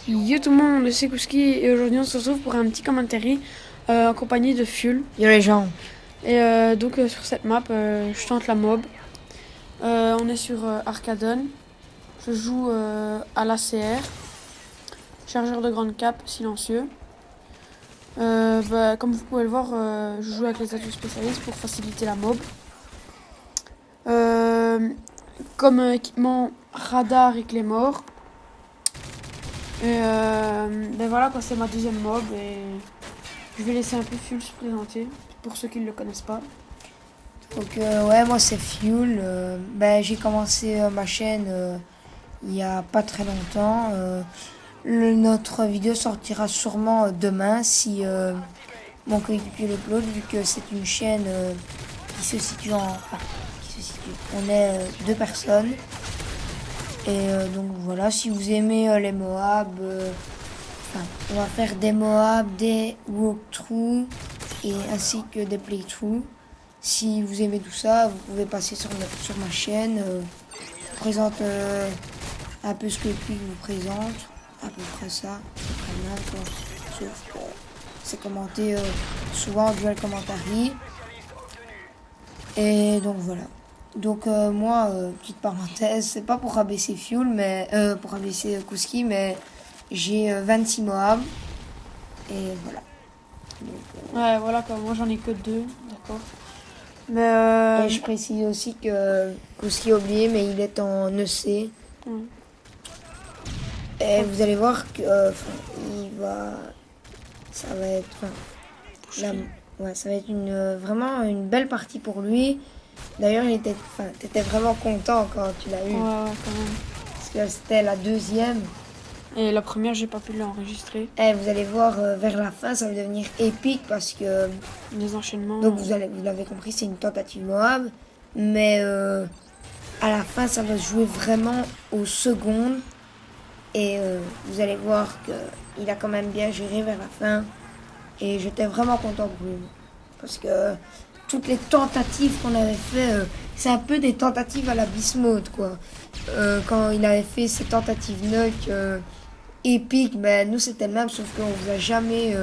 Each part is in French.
Yo tout le monde, c'est Kouski et aujourd'hui on se retrouve pour un petit commentaire en compagnie de Fuel. Yo les gens. Et donc sur cette map, je tente la mob. On est sur Arcadon. Je joue à l'ACR, chargeur de grande cape silencieux. Comme vous pouvez le voir, je joue avec les atouts spécialistes pour faciliter la mob. Comme équipement, radar et clé mort. Et voilà quoi, c'est ma deuxième mob et je vais laisser un peu Fuel se présenter pour ceux qui ne le connaissent pas. Donc ouais, moi c'est Fuel. J'ai commencé ma chaîne il y a pas très longtemps. Notre vidéo sortira sûrement demain si mon coéquipier l'upload, vu que c'est une chaîne qui se situe On est deux personnes. Et donc voilà, si vous aimez les Moab, on va faire des Moab, des walkthroughs et ainsi que des playthroughs. Si vous aimez tout ça, vous pouvez passer sur ma chaîne. Je présente un peu ce que Quick vous présente, à peu près ça. Très bien, quoi. Sauf que c'est commenté souvent en dual commentary. Et donc voilà. Donc moi, petite parenthèse, c'est pas pour rabaisser Fuel, mais pour rabaisser Kouski, mais j'ai 26 Moab. Et voilà. Donc, Ouais, voilà quoi, moi j'en ai que 2, d'accord. et je précise aussi que Kouski a oublié, mais il est en EC. Ouais. Et vous allez voir que ça va être, ça va être vraiment une belle partie pour lui. D'ailleurs, t'étais vraiment content quand tu l'as eu. Ouais, quand même. Parce que c'était la deuxième. Et la première, j'ai pas pu l'enregistrer. Et vous allez voir vers la fin, ça va devenir épique parce que. Les enchaînements. Donc vous l'avez compris, c'est une tentative Moab. Mais à la fin, ça va se jouer vraiment aux secondes. Et vous allez voir qu'il a quand même bien géré vers la fin. Et j'étais vraiment content pour lui. Parce que toutes les tentatives qu'on avait fait, c'est un peu des tentatives à la Bismuth, quoi. Quand il avait fait ses tentatives nuck épiques, nous c'était le même, sauf qu'on vous a jamais...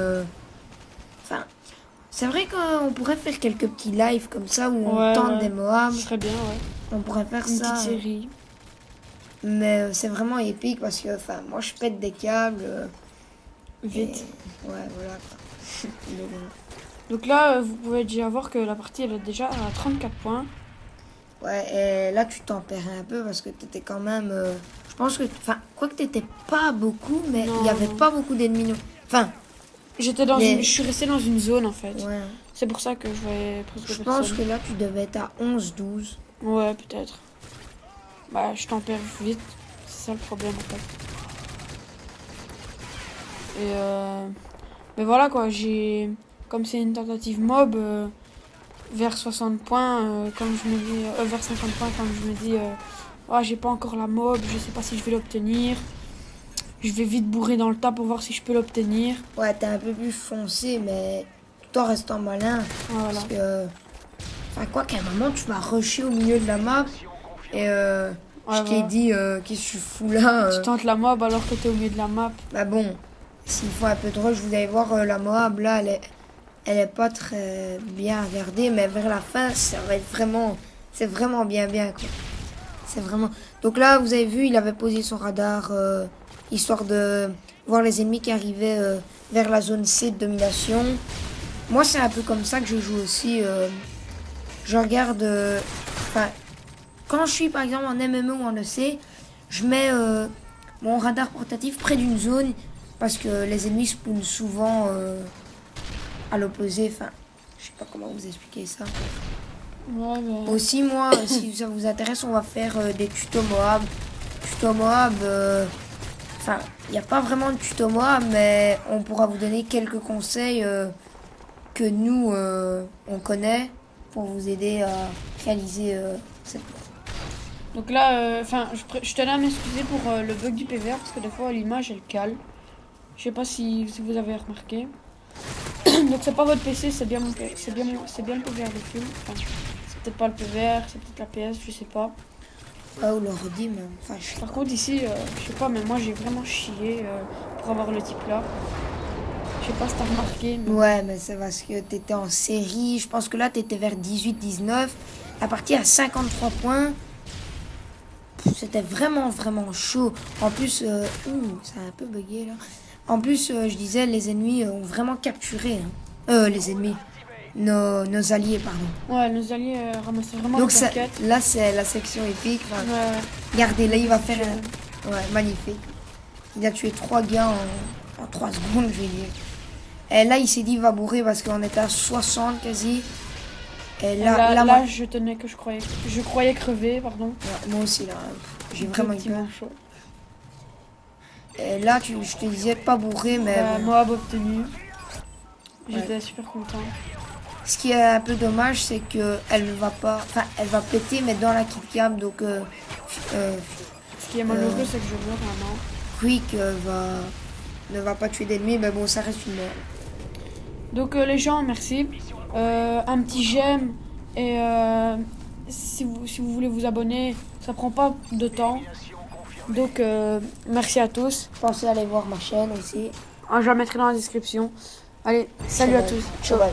c'est vrai qu'on pourrait faire quelques petits lives comme ça où on tente des Moab. Ce serait bien, ouais. On pourrait faire Une ça. petite série. Mais c'est vraiment épique parce que moi je pète des câbles. Vite. Ouais, voilà. Donc là, vous pouvez déjà voir que la partie elle est déjà à 34 points. Ouais, et là tu t'en perds un peu parce que t'étais quand même. Je pense que. Quoi que t'étais pas beaucoup, mais il n'y avait pas beaucoup d'ennemis. Je suis restée dans une zone en fait. Ouais. C'est pour ça que je voyais presque Je personne. pense que là tu devais être à 11-12. Ouais, peut-être. Je t'en perds vite. C'est ça le problème en fait. Et mais voilà quoi, comme c'est une tentative mob, vers 60 points, comme je me dis, vers 50 points, comme je me dis, j'ai pas encore la mob, je sais pas si je vais l'obtenir. Je vais vite bourrer dans le tas pour voir si je peux l'obtenir. Ouais, t'es un peu plus foncé, mais tout en restant malin. Voilà. Parce que. Quoi qu'à un moment tu vas rusher au milieu de la map. Et je t'ai dit, qu'est-ce que je fous là Tu tentes la mob alors que t'es au milieu de la map. Bon, s'il faut un peu de rush, vous allez voir la Moab là, elle est pas très bien regardée, mais vers la fin, ça va être vraiment, c'est vraiment bien quoi. C'est vraiment. Donc là, vous avez vu, il avait posé son radar histoire de voir les ennemis qui arrivaient vers la zone C de domination. Moi, c'est un peu comme ça que je joue aussi. Je regarde, quand je suis par exemple en MME ou en EC, je mets mon radar portatif près d'une zone parce que les ennemis spawnent souvent à l'opposé. Je sais pas comment vous expliquer ça. Ouais, mais... Aussi, moi, si ça vous intéresse, on va faire des tutos Moab. Tuto Moab, il n'y a pas vraiment de tuto Moab, mais on pourra vous donner quelques conseils que nous, on connaît pour vous aider à réaliser cette. Donc là, je tenais à m'excuser pour le bug du PVR parce que des fois l'image elle cale. Je sais pas si vous avez remarqué. Donc c'est pas votre PC, c'est bien le PVR de film. C'est peut-être pas le PVR, c'est peut-être la PS, je sais pas. Ou l'ordi, mais Par contre ici, je sais pas, mais moi j'ai vraiment chié pour pour avoir le type là. Je sais pas si t'as remarqué, mais Ouais, mais c'est parce que t'étais en série. Je pense que là, t'étais vers 18-19. À partir à 53 points, c'était vraiment, vraiment chaud. En plus, ça a un peu bugué là. En plus, je disais, les ennemis ont vraiment capturé. Hein. Les ennemis. Nos alliés, pardon. ouais, nos alliés ramassaient vraiment Donc les conquêtes. là, c'est la section épique. Enfin, Ouais, regardez, là, il va faire un... Ouais, magnifique. Il a tué 3 gars en 3 secondes, je vais dire. Et là, il s'est dit, il va bourrer parce qu'on était à 60 quasi. Et là, je tenais que je croyais crever, pardon. Ouais, moi aussi, là. J'ai vraiment eu peur. chaud. Et là, je te disais, pas bourré, mais bon. Moab obtenu. J'étais super content. Ce qui est un peu dommage, c'est que elle ne va pas... Enfin, elle va péter, mais dans la killcam, donc... Ce qui est malheureux, c'est que je meurs maintenant. Quick ne va pas tuer d'ennemis, mais bon, ça reste une mort. Donc les gens, merci. Un petit j'aime et si vous voulez vous abonner, ça prend pas de temps. Donc merci à tous. Pensez à aller voir ma chaîne aussi. Je la mettrai dans la description. Allez, salut à tous. Ciao, bye.